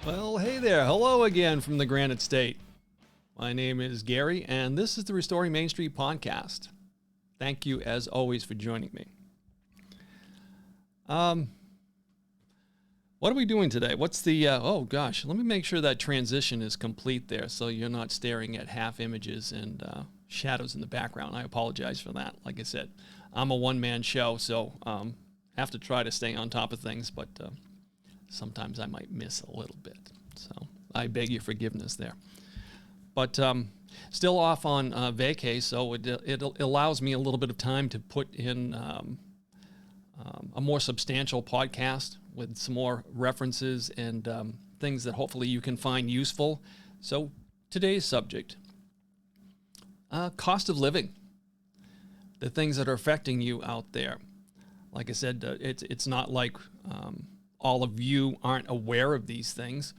Well, hey there. Hello again from the Granite State. My name is Gary, and this is the Restoring Main Street podcast. Thank you, as always, for joining me. What are we doing today? What's the, oh gosh, let me make sure that transition is complete there so you're not staring at half images and shadows in the background. I apologize for that. Like I said, I'm a one-man show, so have to try to stay on top of things, but sometimes I might miss a little bit. So I beg your forgiveness there. But still off on vacay, so it allows me a little bit of time to put in a more substantial podcast with some more references and things that hopefully you can find useful. So today's subject, cost of living, the things that are affecting you out there. Like I said, it's not like all of you aren't aware of these things,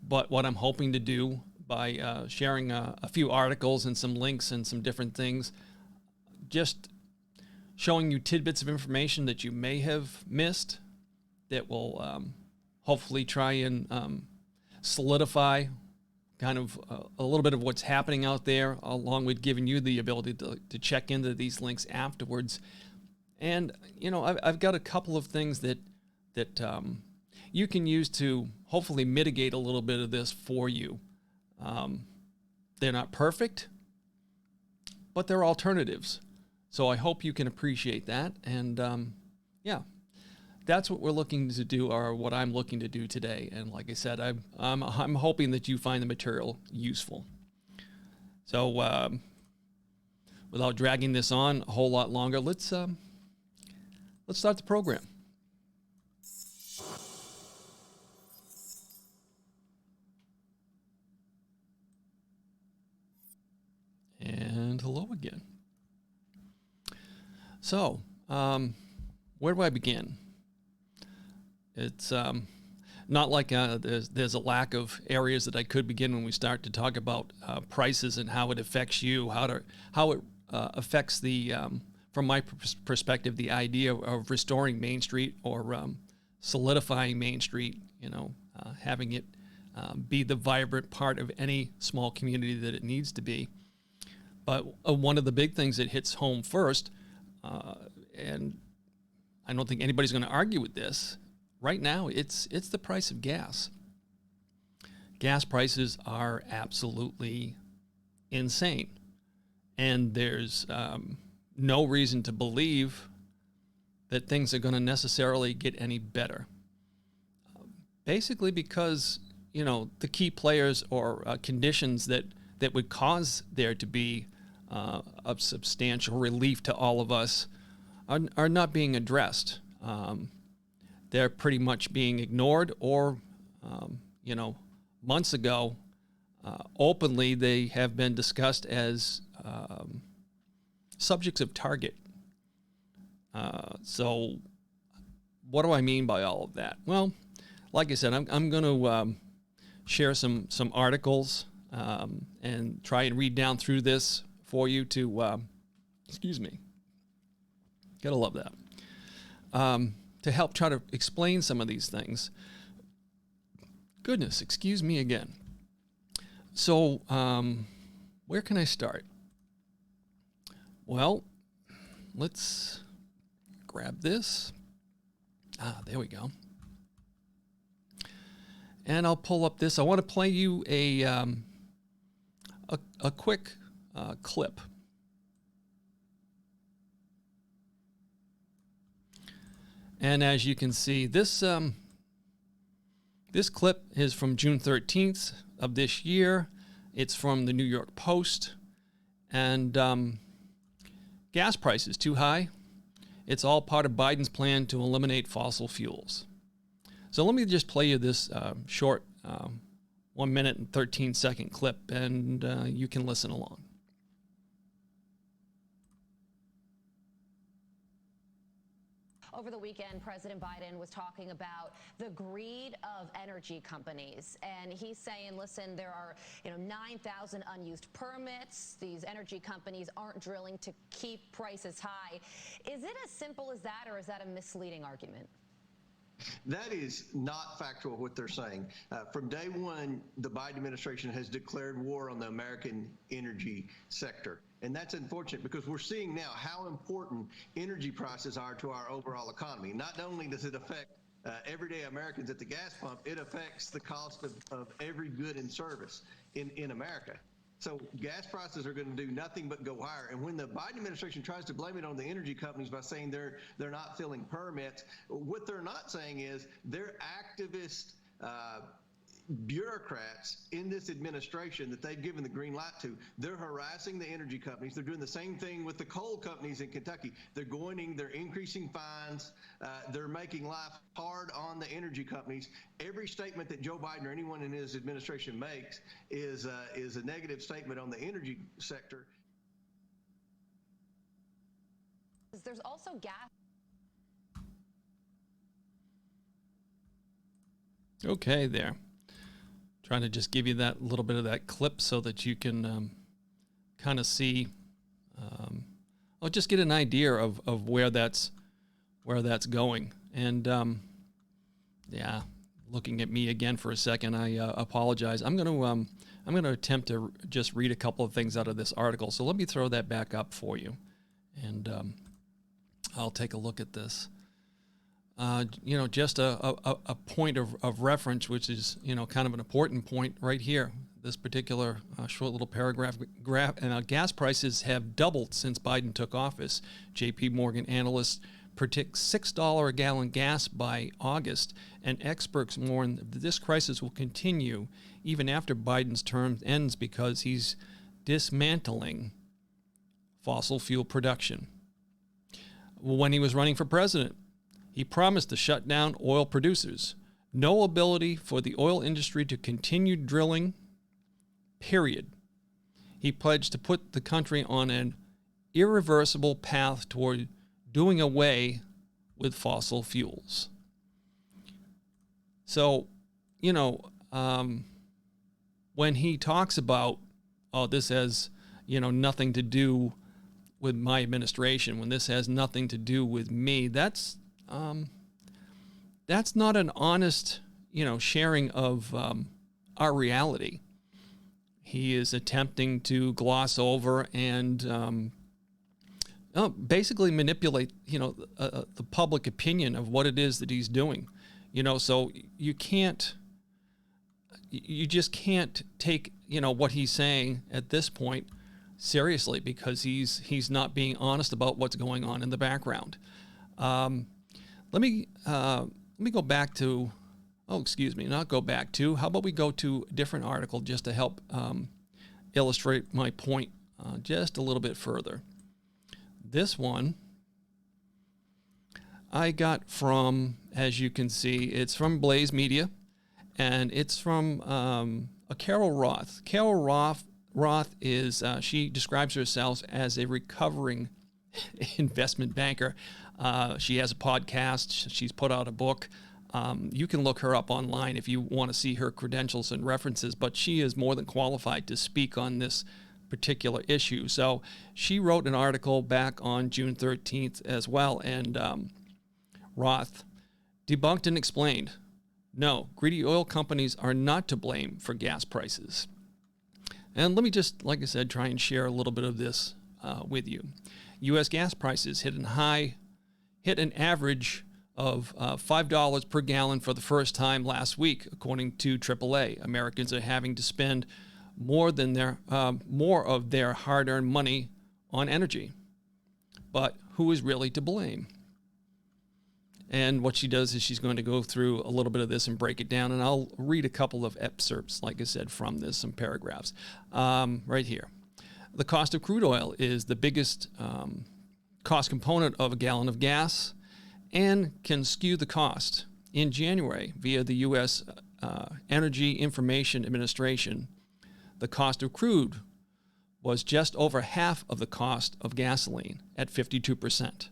but what I'm hoping to do by sharing a few articles and some links and some different things, just showing you tidbits of information that you may have missed that will hopefully try and solidify kind of a little bit of what's happening out there, along with giving you the ability to check into these links afterwards. And, you know, I've got a couple of things that you can use to hopefully mitigate a little bit of this for you. They're not perfect, but they're alternatives. So I hope you can appreciate that. And yeah, that's what we're looking to do, or what I'm looking to do today. And like I said, I'm hoping that you find the material useful. So without dragging this on a whole lot longer, let's start the program. And hello again. So, where do I begin? It's not like there's a lack of areas that I could begin when we start to talk about prices and how it affects you, how it affects the, from my perspective, the idea of restoring Main Street or solidifying Main Street. You know, having it be the vibrant part of any small community that it needs to be. But one of the big things that hits home first, and I don't think anybody's going to argue with this, right now it's the price of gas. Gas prices are absolutely insane. And there's no reason to believe that things are going to necessarily get any better. Basically because, you know, the key players or conditions that would cause there to be a substantial relief to all of us are not being addressed. They're pretty much being ignored, or, you know, months ago, openly they have been discussed as subjects of target. So what do I mean by all of that? Well, like I said, I'm going to share some articles and try and read down through this for you to, excuse me, gotta love that, to help try to explain some of these things. Goodness, excuse me again. So, where can I start? Well, let's grab this. There we go. And I'll pull up this. I want to play you a quick clip. And as you can see, this clip is from June 13th of this year. It's from the New York Post. And gas prices too high. It's all part of Biden's plan to eliminate fossil fuels. So let me just play you this short 1 minute and 13-second clip, and you can listen along. Over the weekend, President Biden was talking about the greed of energy companies. And he's saying, listen, there are 9,000 unused permits. These energy companies aren't drilling to keep prices high. Is it as simple as that, or is that a misleading argument? That is not factual what they're saying. From day one, the Biden administration has declared war on the American energy sector. And that's unfortunate because we're seeing now how important energy prices are to our overall economy. Not only does it affect everyday Americans at the gas pump, it affects the cost of every good and service in America. So gas prices are going to do nothing but go higher. And when the Biden administration tries to blame it on the energy companies by saying they're not filling permits, what they're not saying is they're activist bureaucrats in this administration that they've given the green light to. They're harassing the energy companies. They're doing the same thing with the coal companies in Kentucky. They're increasing fines. They're making life hard on the energy companies. Every statement that Joe Biden or anyone in his administration makes is a negative statement on the energy sector. There's also gas. Okay, there. Trying to just give you that little bit of that clip so that you can kind of see, or just get an idea of where that's going. And yeah, looking at me again for a second, I apologize. I'm going to attempt to just read a couple of things out of this article. So let me throw that back up for you, and I'll take a look at this. Just a point of reference, which is, kind of an important point right here. This particular short little paragraph, gas prices have doubled since Biden took office. J.P. Morgan analysts predict $6 a gallon gas by August, and experts warn that this crisis will continue even after Biden's term ends because he's dismantling fossil fuel production. When he was running for president, he promised to shut down oil producers. No ability for the oil industry to continue drilling, period. He pledged to put the country on an irreversible path toward doing away with fossil fuels. So, when he talks about, this has, nothing to do with my administration, when this has nothing to do with me, that's not an honest, sharing of our reality. He is attempting to gloss over and basically manipulate, the public opinion of what it is that he's doing. So you just can't take, what he's saying at this point seriously, because he's not being honest about what's going on in the background. Let me go back to, not go back to, how about we go to a different article just to help illustrate my point just a little bit further. This one I got from, as you can see, it's from Blaze Media, and it's from a Carol Roth. Carol Roth is, she describes herself as a recovering investment banker. She has a podcast. She's put out a book. You can look her up online if you want to see her credentials and references, but she is more than qualified to speak on this particular issue. So she wrote an article back on June 13th as well, and Roth debunked and explained, no, greedy oil companies are not to blame for gas prices. And let me just, like I said, try and share a little bit of this with you. U.S. gas prices hit an average of $5 per gallon for the first time last week, according to AAA. Americans are having to spend more of their hard-earned money on energy. But who is really to blame? And what she does is she's going to go through a little bit of this and break it down, and I'll read a couple of excerpts, like I said, from this, some paragraphs. Right here. The cost of crude oil is the biggest cost component of a gallon of gas and can skew the cost. In January, via the U.S. Energy Information Administration, the cost of crude was just over half of the cost of gasoline at 52%.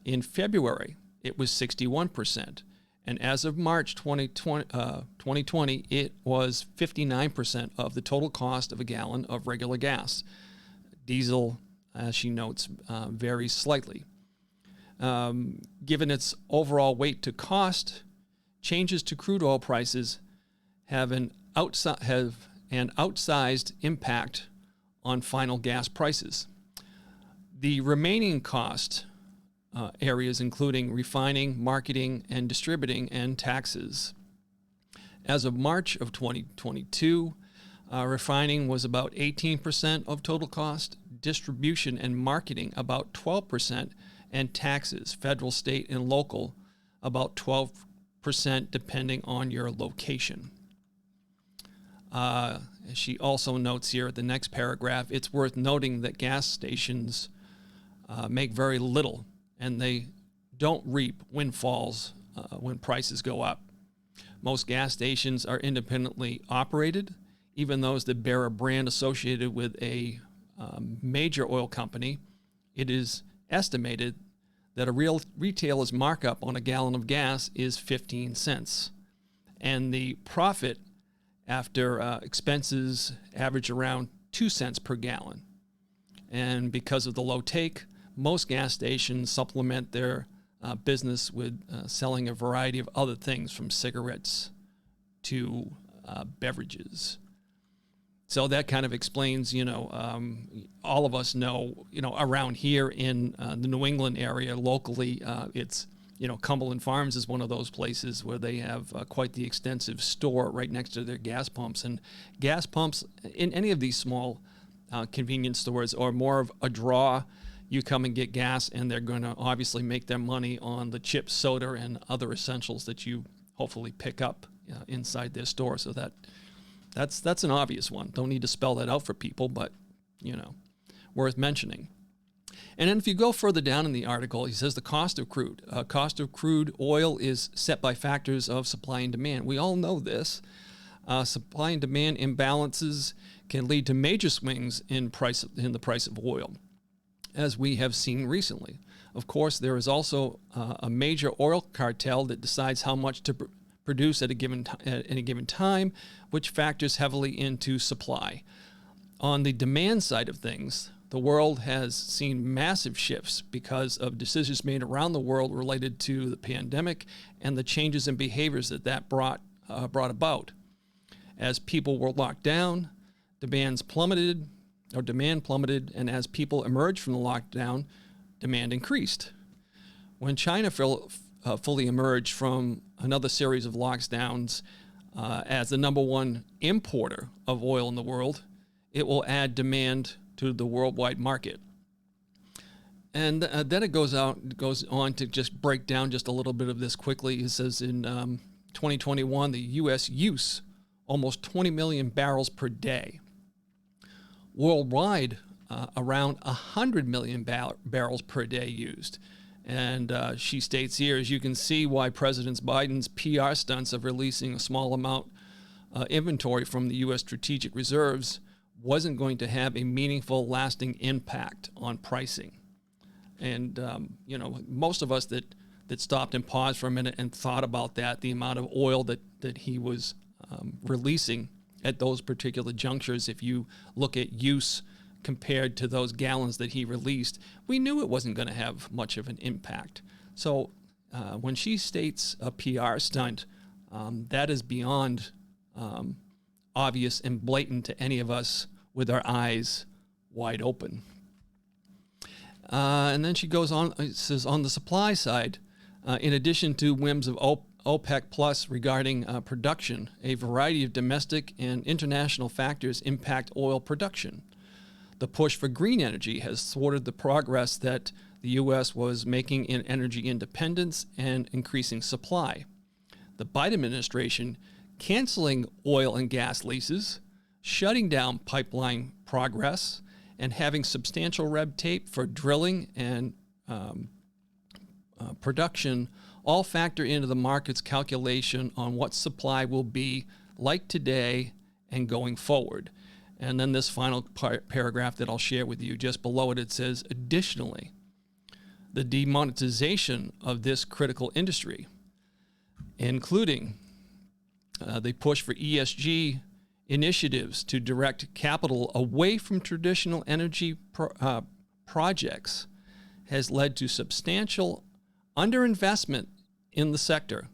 In February, it was 61%. And as of March 2020, it was 59% of the total cost of a gallon of regular gas. Diesel, as she notes, varies slightly. Given its overall weight to cost, changes to crude oil prices have an outsized impact on final gas prices. The remaining cost areas, including refining, marketing, and distributing, and taxes. As of March of 2022, refining was about 18% of total cost, distribution and marketing about 12%, and taxes, federal, state, and local, about 12% depending on your location. She also notes here at the next paragraph, it's worth noting that gas stations make very little, and they don't reap windfalls when prices go up. Most gas stations are independently operated, even those that bear a brand associated with a major oil company. It is estimated that a real retailer's markup on a gallon of gas is 15 cents. And the profit after expenses average around 2 cents per gallon. And because of the low take, most gas stations supplement their business with selling a variety of other things, from cigarettes to beverages. So that kind of explains, all of us know, around here in the New England area locally, it's, Cumberland Farms is one of those places where they have quite the extensive store right next to their gas pumps. And gas pumps in any of these small convenience stores are more of a draw. You come and get gas, and they're going to obviously make their money on the chips, soda, and other essentials that you hopefully pick up inside their store. So that's an obvious one. Don't need to spell that out for people, but, worth mentioning. And then if you go further down in the article, he says the cost of crude. Cost of crude oil is set by factors of supply and demand. We all know this. Supply and demand imbalances can lead to major swings in the price of oil, as we have seen recently. Of course, there is also a major oil cartel that decides how much to produce at any given time, which factors heavily into supply. On the demand side of things, the world has seen massive shifts because of decisions made around the world related to the pandemic and the changes in behaviors that brought about. As people were locked down, demand plummeted, and as people emerged from the lockdown, demand increased. When China fully emerged from another series of lockdowns as the number one importer of oil in the world, it will add demand to the worldwide market. And then it goes on to just break down just a little bit of this quickly. It says in 2021, the U.S. use almost 20 million barrels per day. Worldwide, around 100 million barrels per day used. And she states here, as you can see, why President Biden's PR stunts of releasing a small amount inventory from the U.S. strategic reserves wasn't going to have a meaningful, lasting impact on pricing. And, most of us that stopped and paused for a minute and thought about that, the amount of oil that he was releasing at those particular junctures, if you look at use compared to those gallons that he released, we knew it wasn't going to have much of an impact. So when she states a PR stunt, that is beyond obvious and blatant to any of us with our eyes wide open. And then she goes on, it says, on the supply side, in addition to whims of OPEC Plus regarding production, a variety of domestic and international factors impact oil production. The push for green energy has thwarted the progress that the U.S. was making in energy independence and increasing supply. The Biden administration canceling oil and gas leases, shutting down pipeline progress, and having substantial red tape for drilling and production all factor into the market's calculation on what supply will be like today and going forward. And then this final paragraph that I'll share with you just below it, it says, additionally, the demonetization of this critical industry, including the push for ESG initiatives to direct capital away from traditional energy projects, has led to substantial underinvestment in the sector,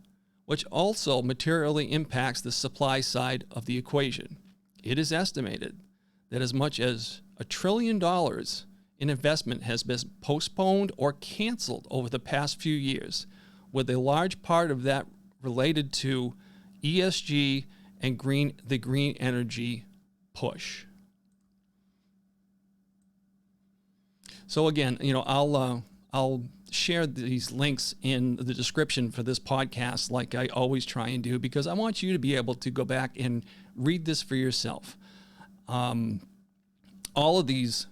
which also materially impacts the supply side of the equation. It is estimated that as much as $1 trillion in investment has been postponed or canceled over the past few years, with a large part of that related to ESG and the green energy push. So again, I'll share these links in the description for this podcast, like I always try and do, because I want you to be able to go back and read this for yourself. All of these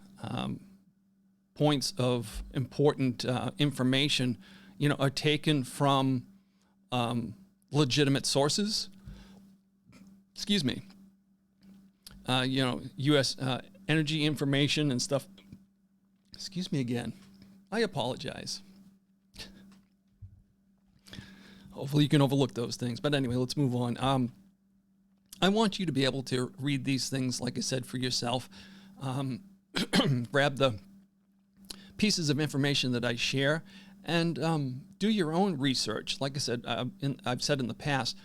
points of important information, are taken from legitimate sources. Excuse me. U.S. energy information and stuff. Excuse me again. I apologize. Hopefully you can overlook those things. But anyway, let's move on. I want you to be able to read these things, like I said, for yourself. Grab the pieces of information that I share and do your own research. Like I said, I've said in the past,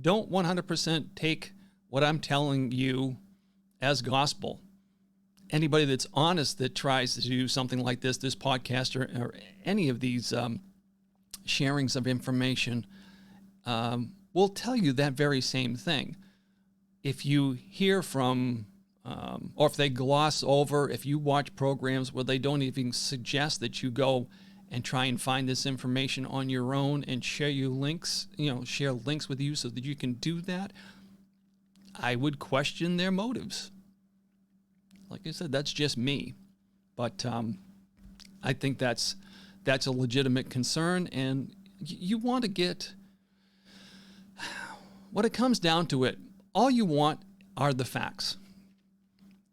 don't 100% take what I'm telling you as gospel. Anybody that's honest that tries to do something like this podcast or any of these sharings of information will tell you that very same thing. If you hear from, or if they gloss over, if you watch programs where they don't even suggest that you go and try and find this information on your own and share links with you so that you can do that, I would question their motives. Like I said, that's just me. But I think that's a legitimate concern, and you want to get, what it comes down to it, all you want are the facts.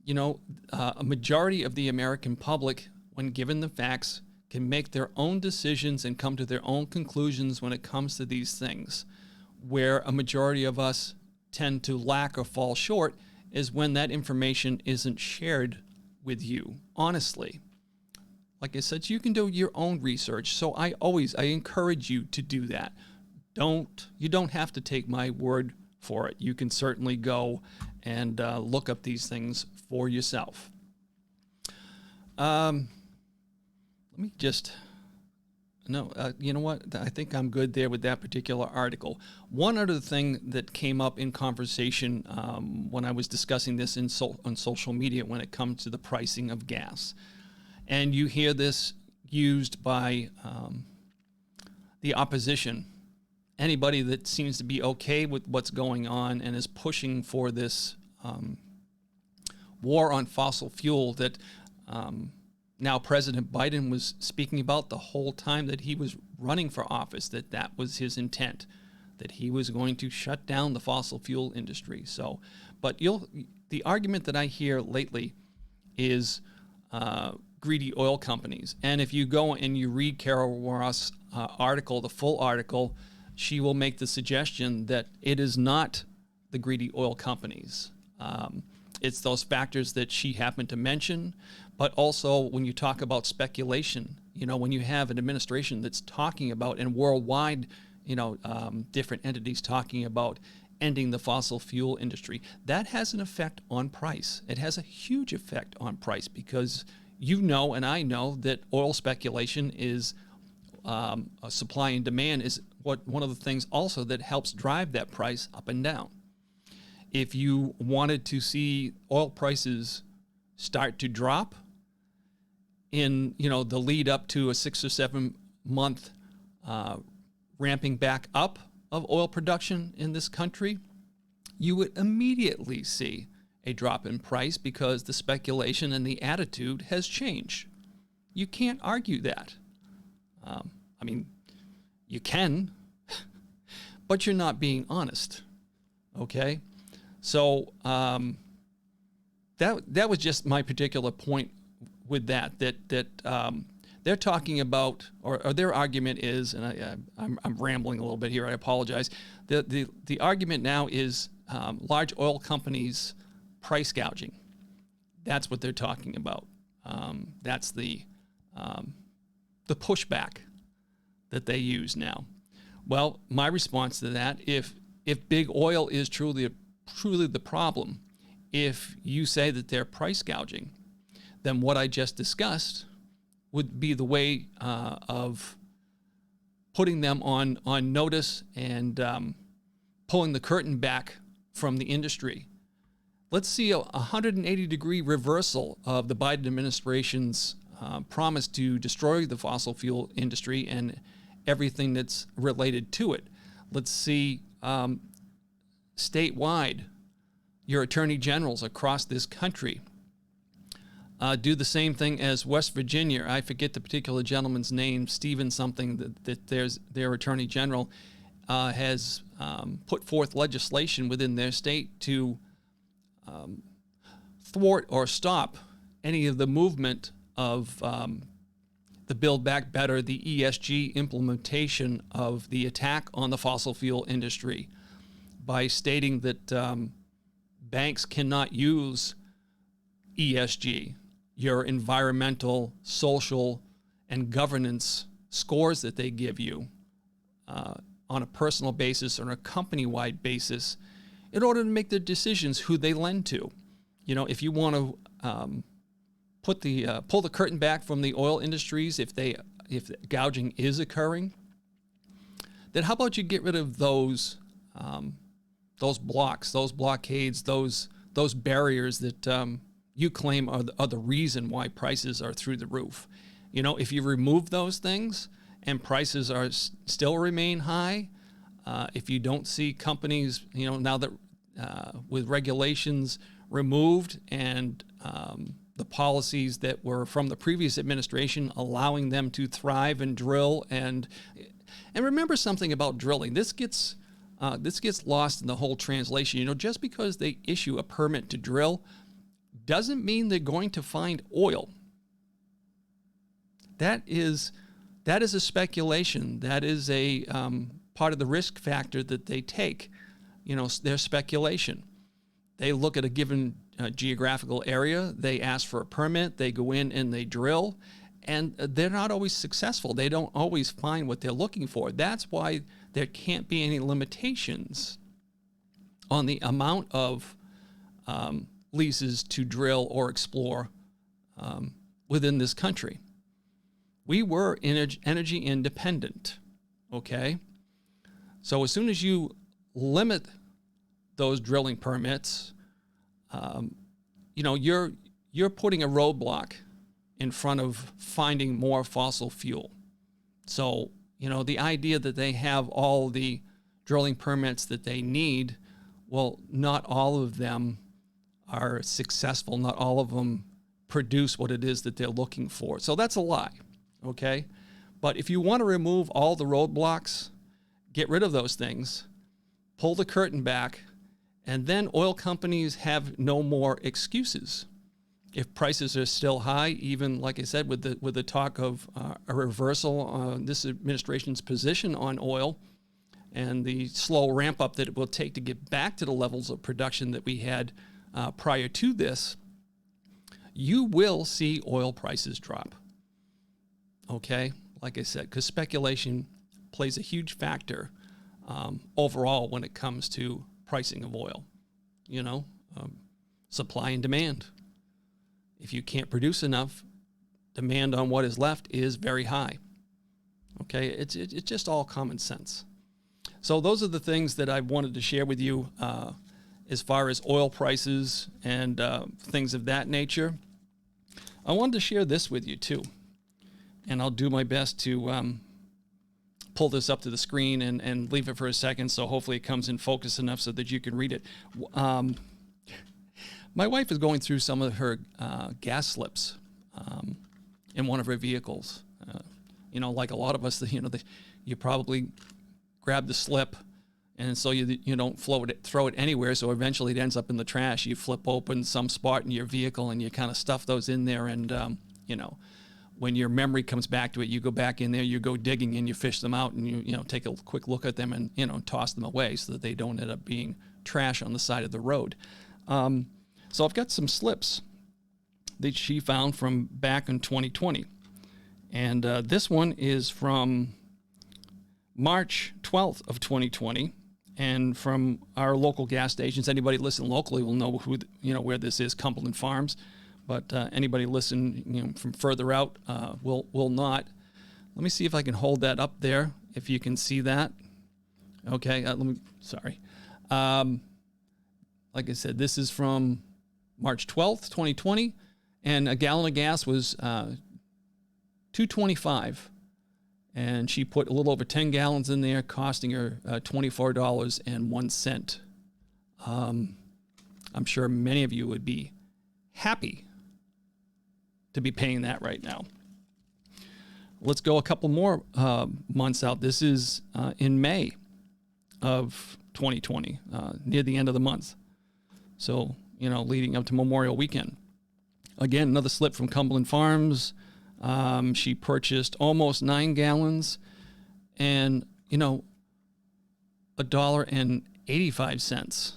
A majority of the American public, when given the facts, can make their own decisions and come to their own conclusions when it comes to these things. Where a majority of us tend to lack or fall short is when that information isn't shared with you, honestly. Like I said, you can do your own research. So I encourage you to do that. You don't have to take my word for it. You can certainly go and look up these things for yourself. You know what? I think I'm good there with that particular article. One other thing that came up in conversation when I was discussing this on social media when it comes to the pricing of gas. And you hear this used by the opposition, anybody that seems to be okay with what's going on and is pushing for this war on fossil fuel that now President Biden was speaking about the whole time that he was running for office, that was his intent, that he was going to shut down the fossil fuel industry. So, but the argument that I hear lately is greedy oil companies. And if you go and you read Carol Ross' article, the full article, she will make the suggestion that it is not the greedy oil companies. It's those factors that she happened to mention, but also when you talk about speculation, when you have an administration that's talking about, and worldwide, different entities talking about ending the fossil fuel industry, that has an effect on price. It has a huge effect on price because and I know that oil speculation is supply and demand is one of the things also that helps drive that price up and down. If you wanted to see oil prices start to drop in, the lead up to a 6 or 7 month ramping back up of oil production in this country, you would immediately see a drop in price because the speculation and the attitude has changed. You can't argue that. You can, but you're not being honest. Okay? So that was just my particular point with that they're talking about, or their argument is, and I'm rambling a little bit here, I apologize. The argument now is large oil companies price gouging. That's what they're talking about. That's the pushback that they use now. Well, my response to that, if big oil is truly the problem, if you say that they're price gouging, then what I just discussed would be the way of putting them on notice and pulling the curtain back from the industry. Let's see a 180-degree reversal of the Biden administration's promise to destroy the fossil fuel industry and everything that's related to it. Let's see statewide, your attorney generals across this country do the same thing as West Virginia. I forget the particular gentleman's name, Stephen something, that their attorney general has put forth legislation within their state to thwart or stop any of the movement of the Build Back Better, the ESG implementation of the attack on the fossil fuel industry by stating that banks cannot use ESG, your environmental, social, and governance scores that they give you on a personal basis or on a company-wide basis in order to make their decisions who they lend to. You know, if you want to pull the curtain back from the oil industries, if gouging is occurring, then how about you get rid of those blocks, those blockades, those barriers that you claim are the reason why prices are through the roof. You know, if you remove those things and prices are still remain high, if you don't see companies, you know, now that with regulations removed and the policies that were from the previous administration allowing them to thrive and drill and remember something about drilling. This gets lost in the whole translation. You know, just because they issue a permit to drill doesn't mean they're going to find oil. That is a speculation. That is a part of the risk factor that they take. You know, their speculation. They look at a given geographical area, they ask for a permit, they go in and they drill, and they're not always successful. They don't always find what they're looking for. That's why there can't be any limitations on the amount of leases to drill or explore within this country. We were energy independent, okay? So as soon as you limit those drilling permits, you know, you're putting a roadblock in front of finding more fossil fuel. So, you know, the idea that they have all the drilling permits that they need, well, not all of them are successful. Not all of them produce what it is that they're looking for. So that's a lie, okay? But if you want to remove all the roadblocks, get rid of those things, pull the curtain back, and then oil companies have no more excuses. If prices are still high, even like I said, with the talk of a reversal on this administration's position on oil and the slow ramp up that it will take to get back to the levels of production that we had prior to this, you will see oil prices drop. Okay, like I said, because speculation plays a huge factor overall when it comes to pricing of oil. You know, supply and demand. If you can't produce enough, demand on what is left is very high. Okay, it's just all common sense. So those are the things that I wanted to share with you as far as oil prices and things of that nature. I wanted to share this with you too, and I'll do my best to pull this up to the screen and leave it for a second, so hopefully it comes in focus enough so that you can read it. My wife is going through some of her gas slips in one of her vehicles. You know, like a lot of us, you probably grab the slip, and so you don't throw it anywhere, so eventually it ends up in the trash. You flip open some spot in your vehicle, and you kind of stuff those in there, and you know, when your memory comes back to it, you go back in there, you go digging, and you fish them out, and you take a quick look at them and, toss them away so that they don't end up being trash on the side of the road. So I've got some slips that she found from back in 2020. And this one is from March 12th of 2020. And from our local gas stations, anybody listening locally will know where this is, Cumberland Farms. But anybody listening from further out will not. Let me see if I can hold that up there, if you can see that. Okay, sorry. Like I said, this is from March 12th, 2020, and a gallon of gas was $2.25, and she put a little over 10 gallons in there, costing her $24.01. I'm sure many of you would be happy to be paying that right now. Let's go a couple more months out. This is in May of 2020, near the end of the month. So, leading up to Memorial Weekend. Again, another slip from Cumberland Farms. She purchased almost 9 gallons and, $1.85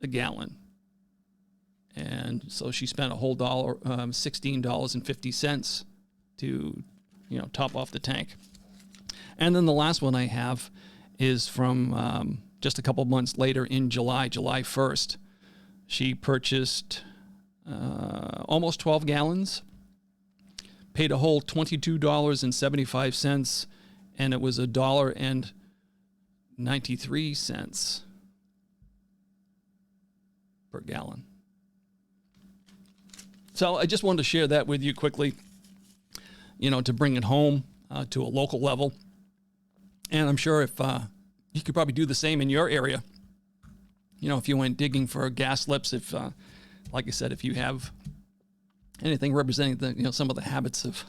a gallon. And so she spent a whole dollar, $16.50 to, top off the tank. And then the last one I have is from just a couple months later in July 1st. She purchased almost 12 gallons, paid a whole $22.75, and it was $1.93 per gallon. So I just wanted to share that with you quickly, to bring it home to a local level. And I'm sure if you could probably do the same in your area, if you went digging for gas slips, if, like I said, if you have anything representing some of the habits of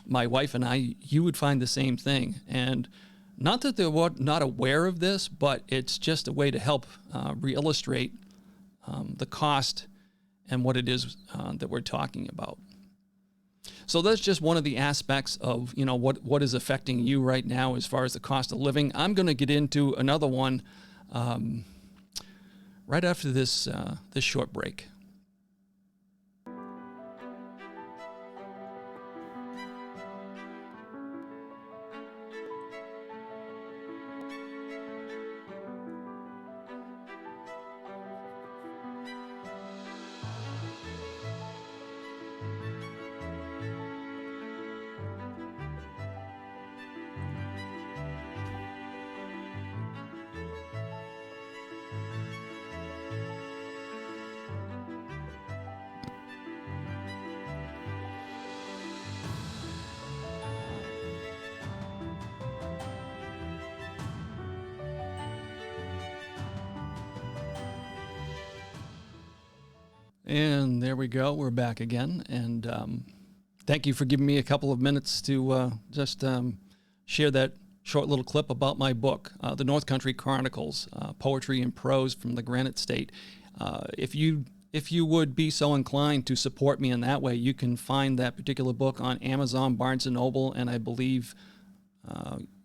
my wife and I, you would find the same thing. And not that they're not aware of this, but it's just a way to help re-illustrate the cost and what it is that we're talking about. So that's just one of the aspects of, what is affecting you right now as far as the cost of living. I'm going to get into another one right after this short break. And there we go. We're back again. And thank you for giving me a couple of minutes to just share that short little clip about my book, The North Country Chronicles, Poetry and Prose from the Granite State. If you would be so inclined to support me in that way, you can find that particular book on Amazon, Barnes & Noble, and I believe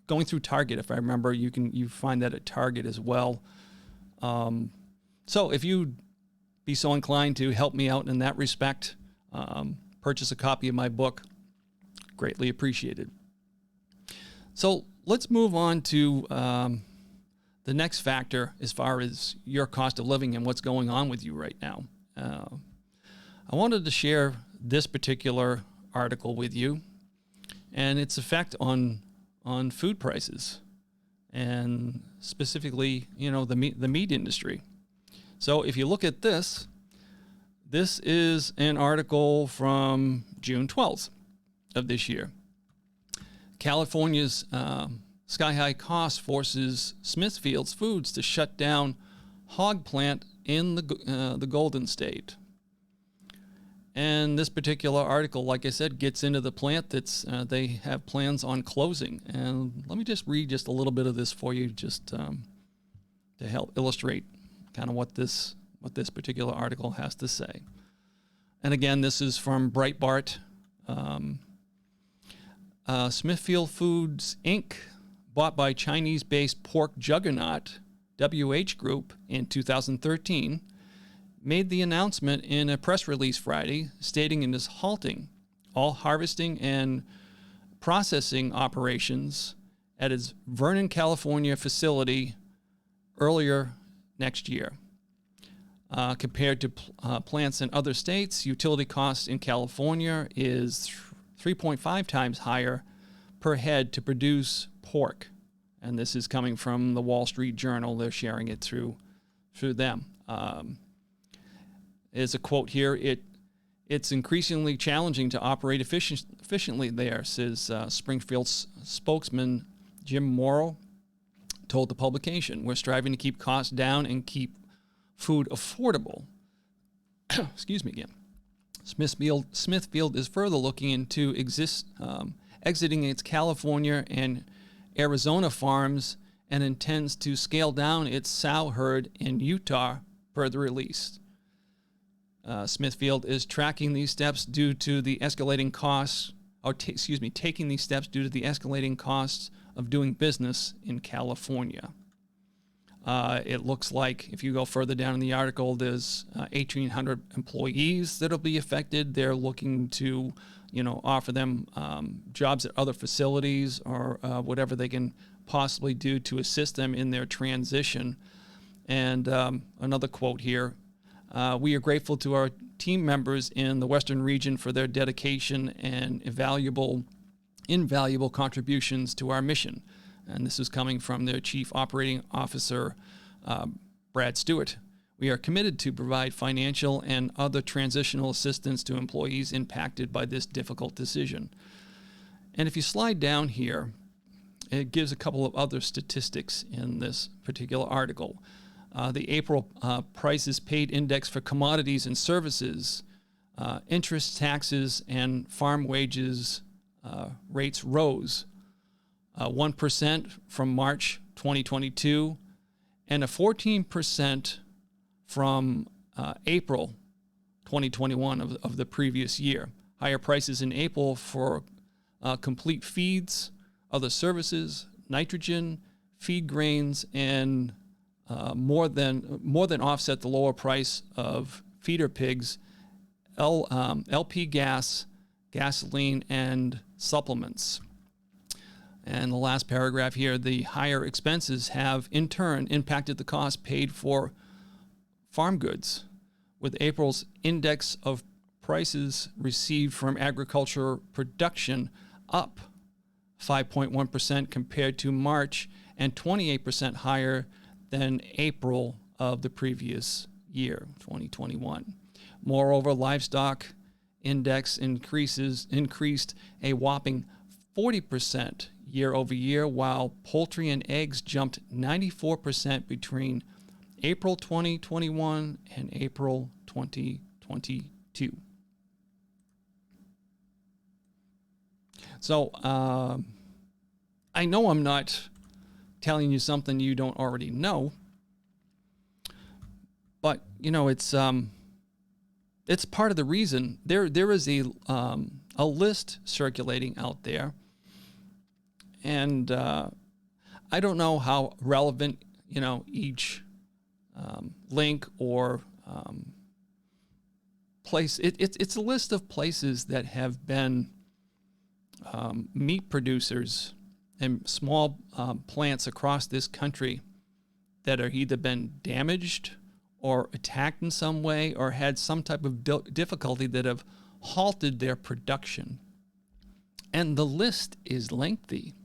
going through Target, if I remember, you find that at Target as well. So if you be so inclined to help me out in that respect, purchase a copy of my book, greatly appreciated. So let's move on to the next factor as far as your cost of living and what's going on with you right now. I wanted to share this particular article with you and its effect on food prices, and specifically, the meat industry. So if you look at this is an article from June 12th of this year. California's sky-high cost forces Smithfield Foods to shut down hog plant in the Golden State. And this particular article, like I said, gets into the plant that's they have plans on closing. And let me just read just a little bit of this for you, just to help illustrate kind of what this particular article has to say. And again, this is from Breitbart. Smithfield Foods, Inc., bought by Chinese-based pork juggernaut WH Group in 2013, made the announcement in a press release Friday, stating it is halting all harvesting and processing operations at its Vernon, California facility earlier next year. Compared to plants in other states, utility costs in California is 3.5 times higher per head to produce pork. And this is coming from the Wall Street Journal. They're sharing it through them. There's a quote here. It's increasingly challenging to operate efficiently there, says Springfield's spokesman Jim Morrow told the publication. We're striving to keep costs down and keep food affordable. Excuse me again. Smithfield is further looking into exiting its California and Arizona farms and intends to scale down its sow herd in Utah per the release. Smithfield is tracking these steps due to the escalating costs, taking these steps due to the escalating costs of doing business in California. It looks like if you go further down in the article, there's 1,800 employees that'll be affected. They're looking to, offer them jobs at other facilities or whatever they can possibly do to assist them in their transition. And another quote here. We are grateful to our team members in the Western region for their dedication and invaluable contributions to our mission. And this is coming from their Chief Operating Officer, Brad Stewart. We are committed to provide financial and other transitional assistance to employees impacted by this difficult decision. And if you slide down here, it gives a couple of other statistics in this particular article. The April prices paid index for commodities and services, interest, taxes, and farm wages rates rose 1% from March 2022 and a 14% from April 2021 of the previous year. Higher prices in April for complete feeds, other services, nitrogen, feed grains, and more than offset the lower price of feeder pigs, LP gas, gasoline, and supplements. And the last paragraph here, the higher expenses have in turn impacted the cost paid for farm goods, with April's index of prices received from agriculture production up 5.1% compared to March and 28% higher than April of the previous year, 2021. Moreover, livestock index increased a whopping 40% year over year, while poultry and eggs jumped 94% between April 2021 and April 2022. So I know I'm not telling you something you don't already know, but it's part of the reason. There is a list circulating out there, and I don't know how relevant each link or place. It's a list of places that have been meat producers and small plants across this country that are either been damaged or attacked in some way or had some type of difficulty that have halted their production. And the list is lengthy.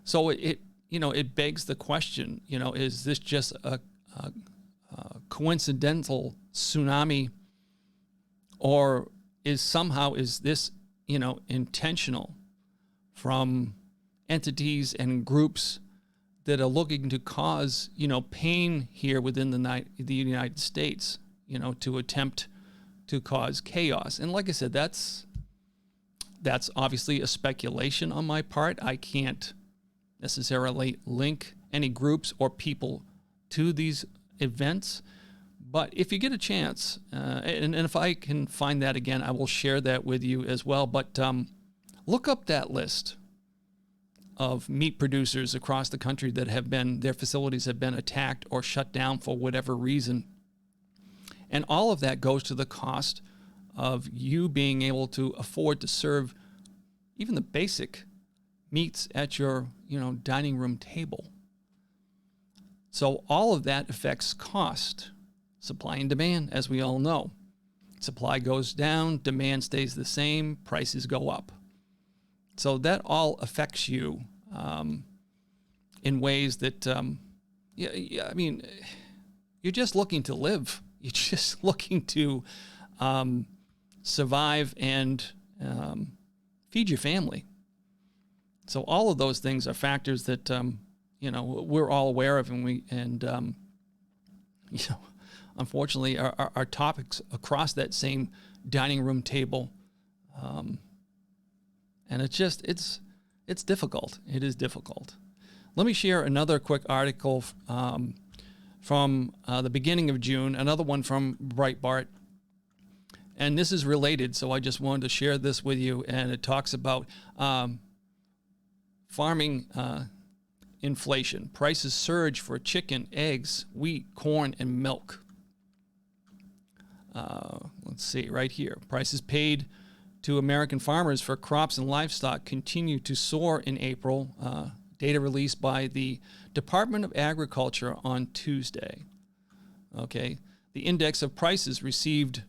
So it begs the question, is this just a coincidental tsunami, or is this intentional from entities and groups that are looking to cause pain here within the United States, to attempt to cause chaos? And like I said, that's obviously a speculation on my part. I can't necessarily link any groups or people to these events, but if you get a chance, and if I can find that again, I will share that with you as well. But look up that list of meat producers across the country that their facilities have been attacked or shut down for whatever reason. And all of that goes to the cost of you being able to afford to serve even the basic meats at your, dining room table. So all of that affects cost, supply and demand, as we all know. Supply goes down, demand stays the same, prices go up. So that all affects you in ways that, you're just looking to live. You're just looking to survive and feed your family. So all of those things are factors that we're all aware of, and unfortunately are topics across that same dining room table, and it's difficult. It is difficult. Let me share another quick article from the beginning of June, another one from Breitbart. And this is related, so I just wanted to share this with you. And it talks about farming inflation. Prices surge for chicken, eggs, wheat, corn, and milk. Let's see, right here. Prices paid to American farmers for crops and livestock continue to soar in April. Data released by the Department of Agriculture on Tuesday. Okay, the index of prices received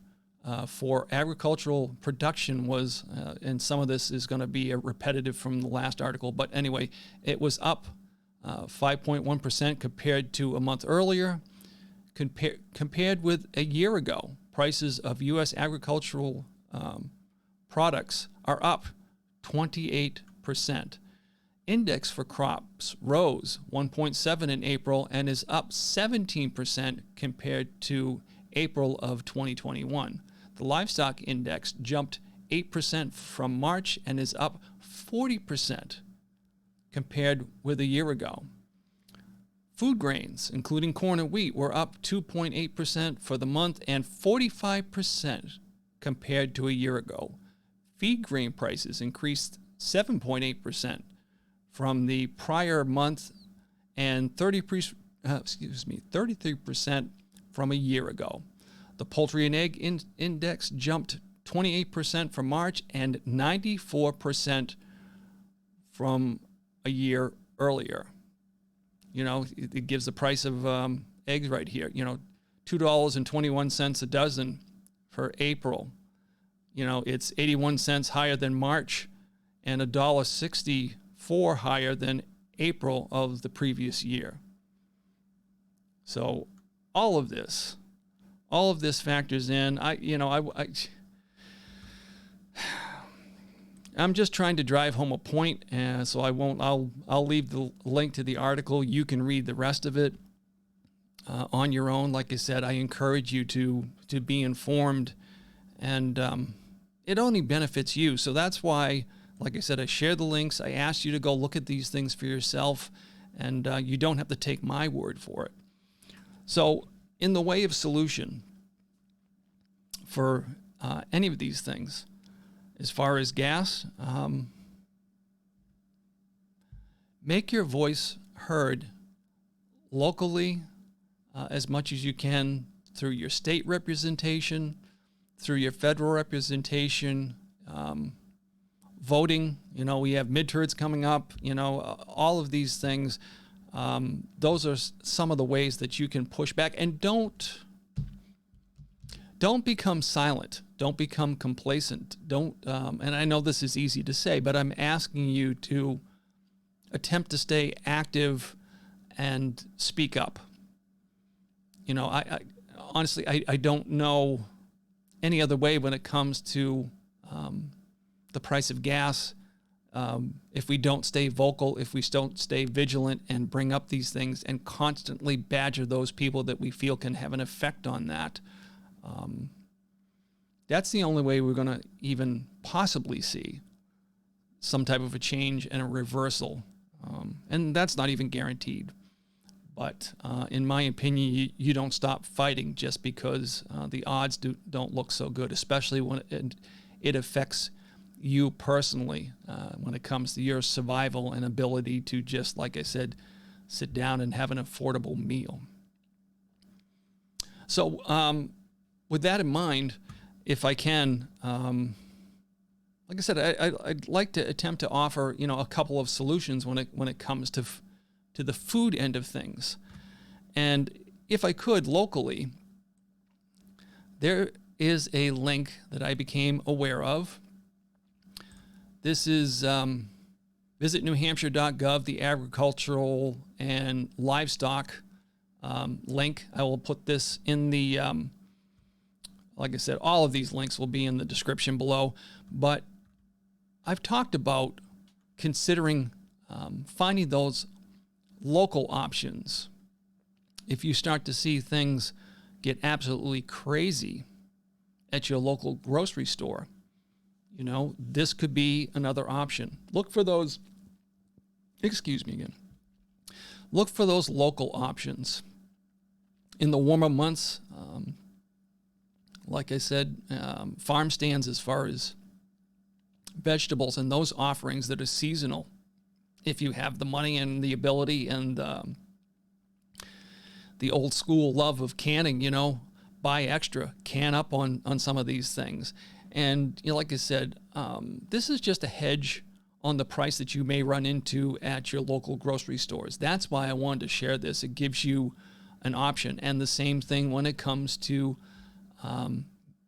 for agricultural production was, and some of this is going to be repetitive from the last article, but anyway, it was up 5.1% compared to a month earlier. Compared with a year ago, prices of U.S. agricultural products are up 28%. Index for crops rose 1.7 in April and is up 17% compared to April of 2021. The livestock index jumped 8% from March and is up 40% compared with a year ago. Food grains, including corn and wheat, were up 2.8% for the month and 45% compared to a year ago. Feed grain prices increased 7.8% from the prior month and 33% from a year ago. The poultry and egg index jumped 28% from March and 94% from a year earlier. It gives the price of eggs right here. $2.21 a dozen for April. It's 81 cents higher than March and $1.64 higher than April of the previous year. So all of this factors in. I'm just trying to drive home a point, and so I'll leave the link to the article. You can read the rest of it on your own. Like I said, I encourage you to be informed, and it only benefits you. So that's why, like I said, I share the links. I ask you to go look at these things for yourself, and you don't have to take my word for it. So in the way of solution for any of these things, as far as gas, make your voice heard locally as much as you can through your state representation, through your federal representation, voting. We have midterms coming up, all of these things. Those are some of the ways that you can push back, and don't become silent. Don't become complacent. And I know this is easy to say, but I'm asking you to attempt to stay active and speak up. I honestly, I don't know any other way when it comes to the price of gas. If we don't stay vocal, if we don't stay vigilant and bring up these things and constantly badger those people that we feel can have an effect on that, that's the only way we're going to even possibly see some type of a change and a reversal. And that's not even guaranteed. But in my opinion, you don't stop fighting just because the odds don't look so good, especially when it affects you personally when it comes to your survival and ability to just, like I said, sit down and have an affordable meal. So with that in mind, if I can, like I said, I'd like to attempt to offer, a couple of solutions when it comes to the food end of things. And if I could, locally, there is a link that I became aware of. This is visit newhampshire.gov, the agricultural and livestock link. I will put this in the, like I said, all of these links will be in the description below. But I've talked about considering finding those local options. If you start to see things get absolutely crazy at your local grocery store, this could be another option. Look for those, look for those local options. In the warmer months, like I said, farm stands as far as vegetables and those offerings that are seasonal. If you have the money and the ability and the old school love of canning, buy extra, can up on some of these things. And like I said, this is just a hedge on the price that you may run into at your local grocery stores. That's why I wanted to share this. It gives you an option. And the same thing when it comes to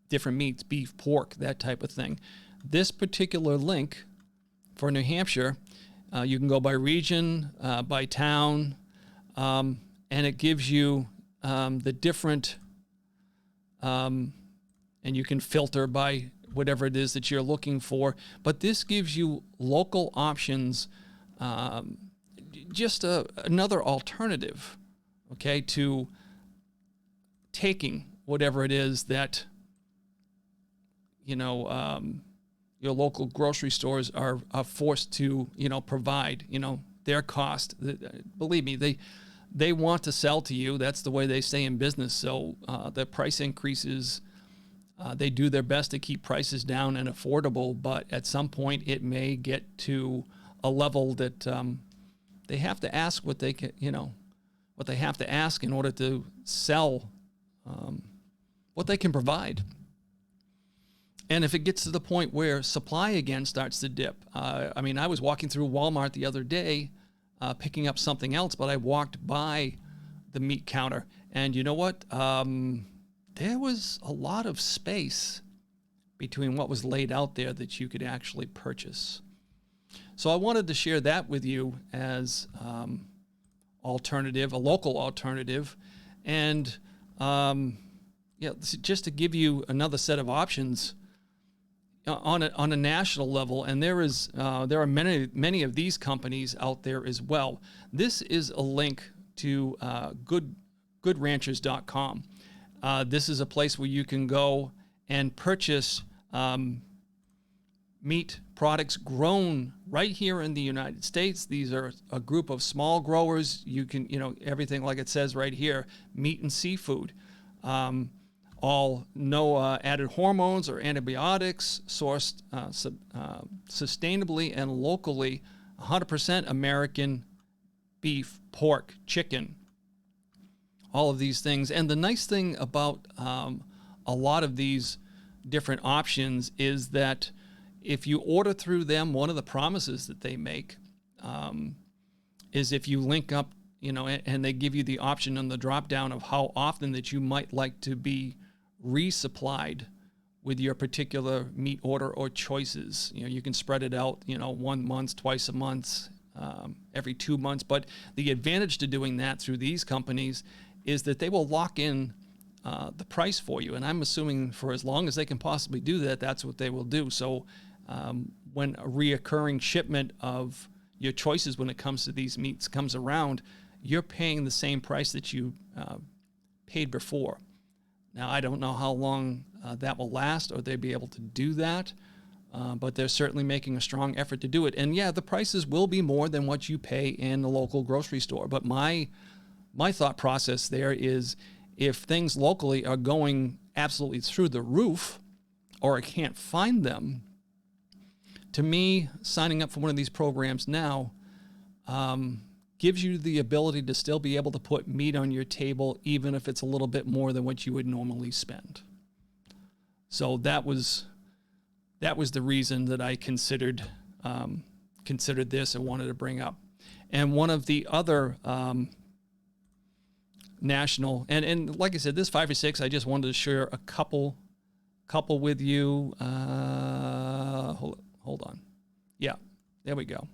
different meats, beef, pork, that type of thing. This particular link for New Hampshire, you can go by region, by town, and it gives you the different, and you can filter by whatever it is that you're looking for. But this gives you local options, just another alternative, okay, to taking whatever it is that, your local grocery stores are forced to, provide, their cost. Believe me, they want to sell to you. That's the way they stay in business. So the price increases, they do their best to keep prices down and affordable, but at some point it may get to a level that they have to ask what they can, what they have to ask in order to sell what they can provide. And if it gets to the point where supply again starts to dip, I was walking through Walmart the other day picking up something else, but I walked by the meat counter, and you know what? There was a lot of space between what was laid out there that you could actually purchase. So I wanted to share that with you as alternative, a local alternative, and just to give you another set of options on a national level. And there are many of these companies out there as well. This is a link to goodranchers.com. This is a place where you can go and purchase meat products grown right here in the United States. These are a group of small growers. You can, everything like it says right here, meat and seafood. All no added hormones or antibiotics, sourced sustainably and locally, 100% American beef, pork, chicken, all of these things. And the nice thing about a lot of these different options is that if you order through them, one of the promises that they make is if you link up, and they give you the option on the drop down of how often that you might like to be resupplied with your particular meat order or choices. You can spread it out, 1 month, twice a month, every 2 months. But the advantage to doing that through these companies is that they will lock in the price for you. And I'm assuming for as long as they can possibly do that, that's what they will do. So when a reoccurring shipment of your choices when it comes to these meats comes around, you're paying the same price that you paid before. Now, I don't know how long that will last or they'll be able to do that, but they're certainly making a strong effort to do it. And yeah, the prices will be more than what you pay in the local grocery store. But my thought process there is if things locally are going absolutely through the roof or I can't find them, to me, signing up for one of these programs now gives you the ability to still be able to put meat on your table, even if it's a little bit more than what you would normally spend. So that was that was the reason that I considered this and wanted to bring up. And one of the other national, and like I said, this 5 or 6, I just wanted to share a couple with you. Hold on. Yeah, there we go.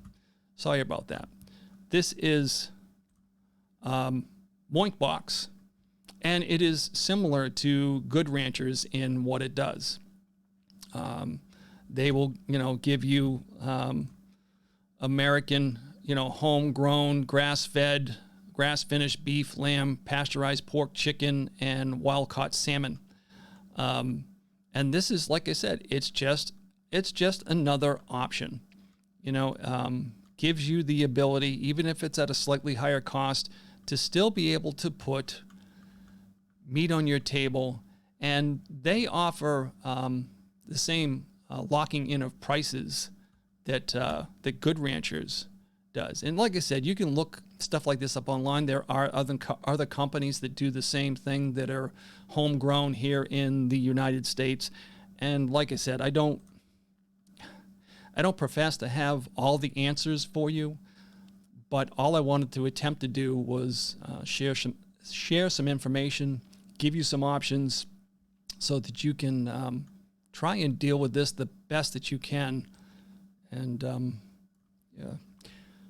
Sorry about that. This is Moinkbox, and it is similar to Good Ranchers in what it does. They will, give you American, homegrown, grass-fed, grass-finished beef, lamb, pasteurized pork, chicken, and wild-caught salmon. And this is, like I said, it's just another option. Gives you the ability, even if it's at a slightly higher cost, to still be able to put meat on your table. And they offer the same locking in of prices that Good Ranchers does. And like I said, you can look stuff like this up online. There are other companies that do the same thing that are homegrown here in the United States. And like I said, I don't profess to have all the answers for you, but all I wanted to attempt to do was share some information, give you some options so that you can try and deal with this the best that you can. And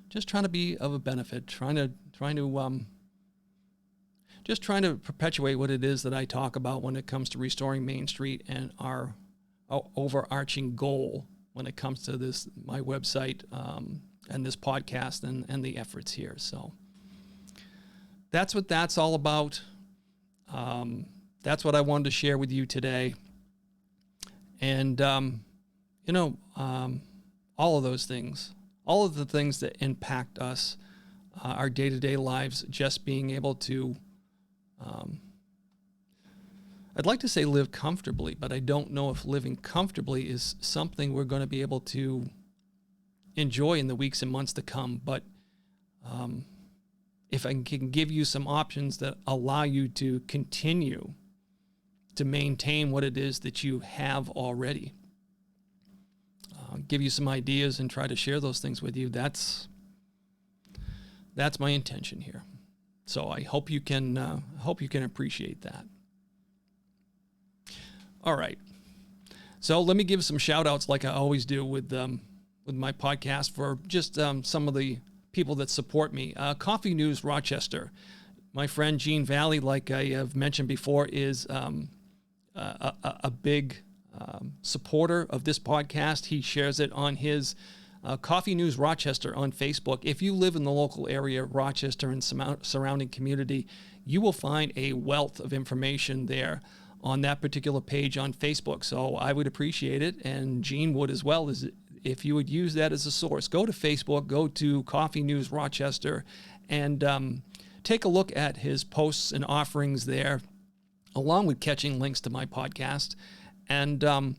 just trying to be of a benefit, trying to perpetuate what it is that I talk about when it comes to restoring Main Street and our overarching goal when it comes to this, my website and this podcast and the efforts here. So that's what that's all about. That's what I wanted to share with you today. And, all of those things, all of the things that impact us, our day-to-day lives, just being able to, I'd like to say live comfortably, but I don't know if living comfortably is something we're going to be able to enjoy in the weeks and months to come. But if I can give you some options that allow you to continue to maintain what it is that you have already, give you some ideas and try to share those things with you. That's my intention here. So I hope you can appreciate that. All right. So let me give some shout outs like I always do with my podcast for just some of the people that support me. Coffee News Rochester. My friend Gene Valley, like I have mentioned before, is a big supporter of this podcast. He shares it on his Coffee News Rochester on Facebook. If you live in the local area, Rochester and surrounding community, you will find a wealth of information there on that particular page on Facebook. So I would appreciate it, and Gene would as well, as if you would use that as a source. Go to Facebook, go to Coffee News Rochester, and take a look at his posts and offerings there, along with catching links to my podcast. And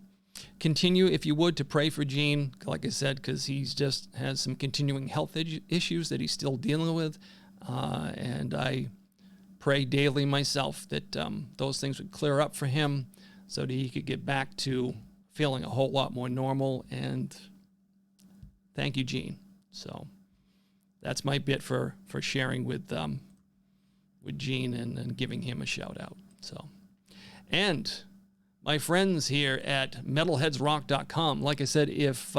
continue, if you would, to pray for Gene, like I said, because he's just has some continuing health issues that he's still dealing with. And I pray daily myself that those things would clear up for him so that he could get back to feeling a whole lot more normal. And thank you, Gene. So that's my bit for sharing with Gene and giving him a shout out. So, and my friends here at metalheadsrock.com, like I said, if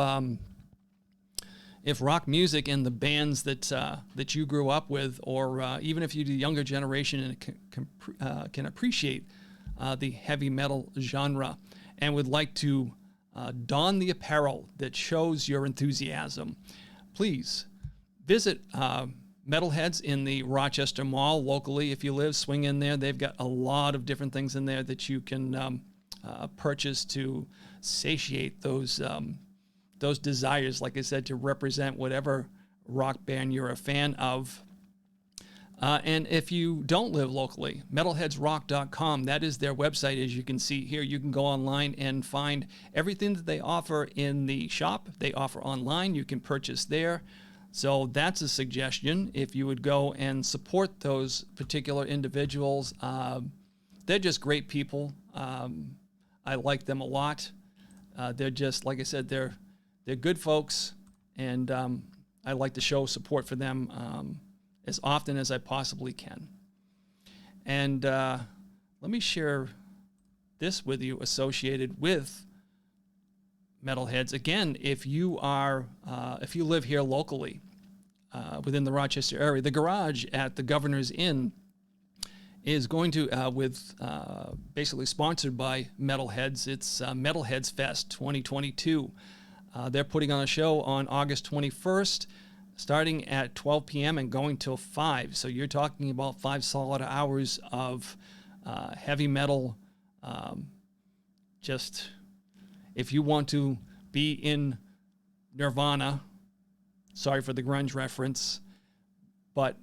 rock music and the bands that you grew up with, or even if you're the younger generation and can appreciate the heavy metal genre and would like to don the apparel that shows your enthusiasm, please visit Metalheads in the Rochester Mall locally. If you live, swing in there. They've got a lot of different things in there that you can purchase to satiate those desires, like I said, to represent whatever rock band you're a fan of. And if you don't live locally, metalheadsrock.com, that is their website. As you can see here, you can go online and find everything that they offer in the shop. They offer online. You can purchase there. So that's a suggestion. If you would go and support those particular individuals, they're just great people. I like them a lot. They're just, like I said, they're good folks, and I like to show support for them as often as I possibly can. And let me share this with you associated with Metalheads. Again, if you live here locally within the Rochester area, the garage at the Governor's Inn is going to, basically sponsored by Metalheads. It's Metalheads Fest 2022. They're putting on a show on August 21st, starting at 12 p.m. and going till 5. So you're talking about 5 solid hours of heavy metal. Just if you want to be in Nirvana, sorry for the grunge reference, but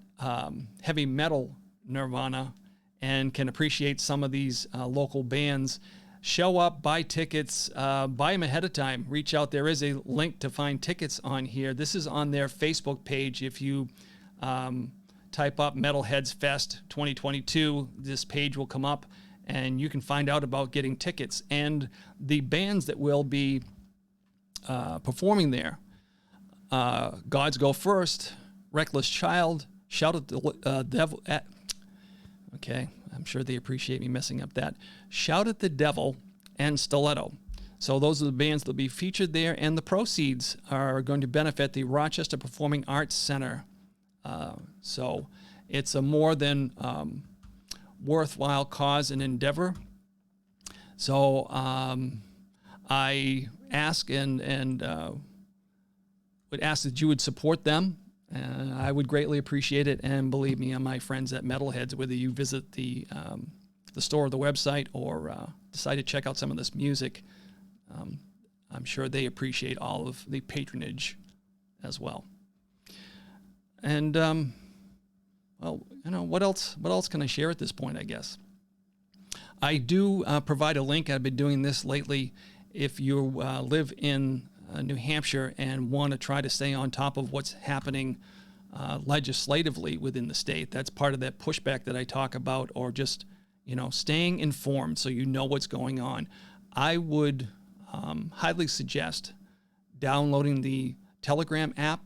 heavy metal Nirvana, and can appreciate some of these local bands, show up, buy tickets, buy them ahead of time. Reach out. There is a link to find tickets on here. This is on their Facebook page. If you type up Metalheads Fest 2022, this page will come up, and you can find out about getting tickets and the bands that will be performing there. Gods Go First, Reckless Child, Shout at the Devil. Okay, I'm sure they appreciate me messing up that. Shout at the Devil and Stiletto. So those are the bands that will be featured there, and the proceeds are going to benefit the Rochester Performing Arts Center. So it's a more than worthwhile cause and endeavor. So I ask and would ask that you would support them. I would greatly appreciate it, and believe me, my friends at Metalheads, whether you visit the store or the website, or decide to check out some of this music, I'm sure they appreciate all of the patronage as well. And well, what else can I share at this point? I guess I do provide a link. I've been doing this lately. If you live in New Hampshire and want to try to stay on top of what's happening legislatively within the state, that's part of that pushback that I talk about, or just, staying informed so you know what's going on. I would highly suggest downloading the Telegram app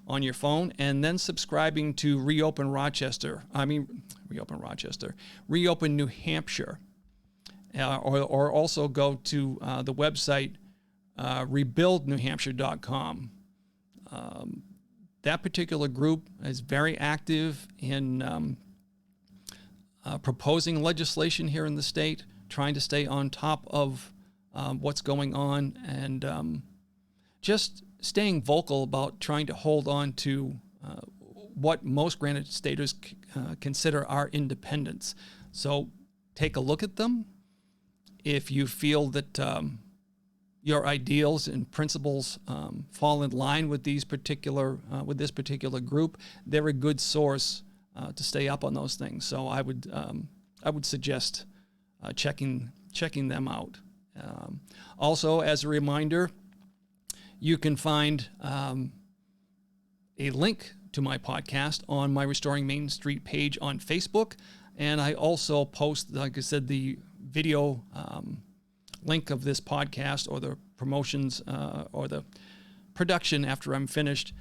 on your phone and then subscribing to Reopen New Hampshire, or also go to the website rebuildnewhampshire.com. That particular group is very active in proposing legislation here in the state, trying to stay on top of what's going on, and just staying vocal about trying to hold on to what most Granite Staters consider our independence. So take a look at them. If you feel that your ideals and principles fall in line with this particular group, they're a good source to stay up on those things. So I would suggest checking them out. Also, as a reminder, you can find a link to my podcast on my Restoring Main Street page on Facebook, and I also post, like I said, the video link of this podcast, or the promotions, or the production after I'm finished.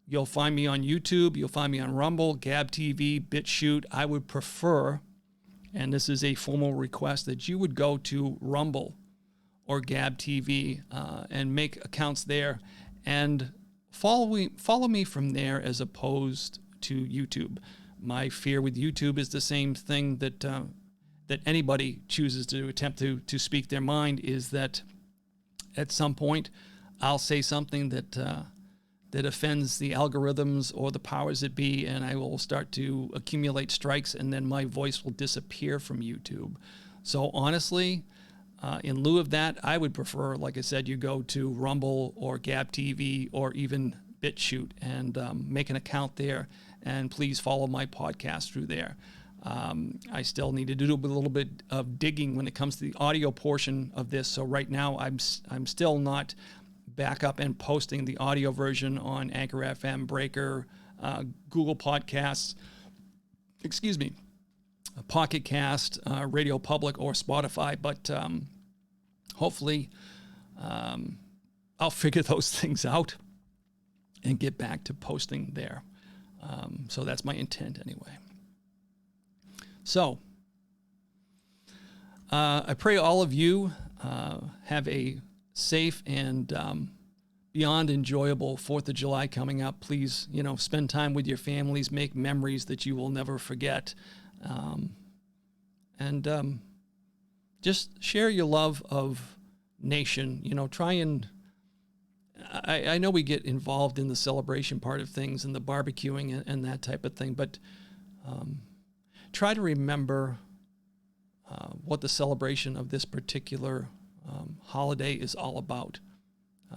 You'll find me on YouTube. You'll find me on Rumble, Gab TV, BitChute. I would prefer, and this is a formal request, that you would go to Rumble or Gab TV and make accounts there, and follow me from there as opposed to YouTube. My fear with YouTube is the same thing that anybody chooses to attempt to speak their mind, is that at some point I'll say something that offends the algorithms or the powers that be, and I will start to accumulate strikes, and then my voice will disappear from YouTube. So honestly, in lieu of that, I would prefer, like I said, you go to Rumble or Gab TV or even BitChute and make an account there, and please follow my podcast through there. I still need to do a little bit of digging when it comes to the audio portion of this. So right now, I'm still not back up and posting the audio version on Anchor FM, Breaker, Google Podcasts, Pocket Cast, Radio Public, or Spotify. But hopefully I'll figure those things out and get back to posting there. So that's my intent anyway. So I pray all of you have a safe and beyond enjoyable 4th of July coming up. Please, spend time with your families, make memories that you will never forget. And just share your love of nation. Try and, I know we get involved in the celebration part of things and the barbecuing and that type of thing, but try to remember what the celebration of this particular holiday is all about.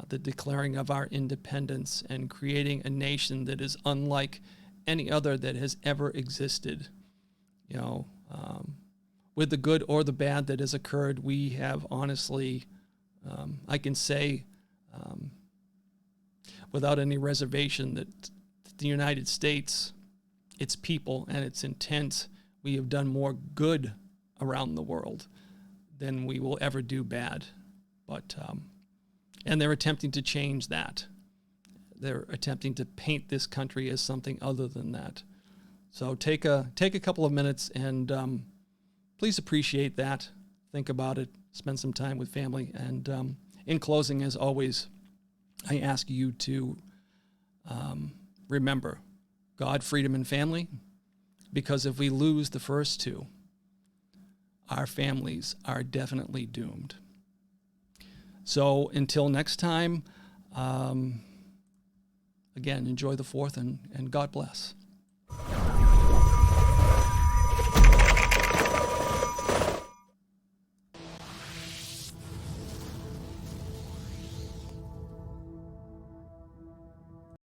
The declaring of our independence and creating a nation that is unlike any other that has ever existed. With the good or the bad that has occurred, we have honestly, I can say without any reservation that the United States, its people and its intent, we have done more good around the world than we will ever do bad. But and they're attempting to change that. They're attempting to paint this country as something other than that. So take a couple of minutes and please appreciate that. Think about it. Spend some time with family. And in closing, as always, I ask you to remember God, freedom, and family, because if we lose the first two, our families are definitely doomed. So until next time, again, enjoy the 4th and God bless.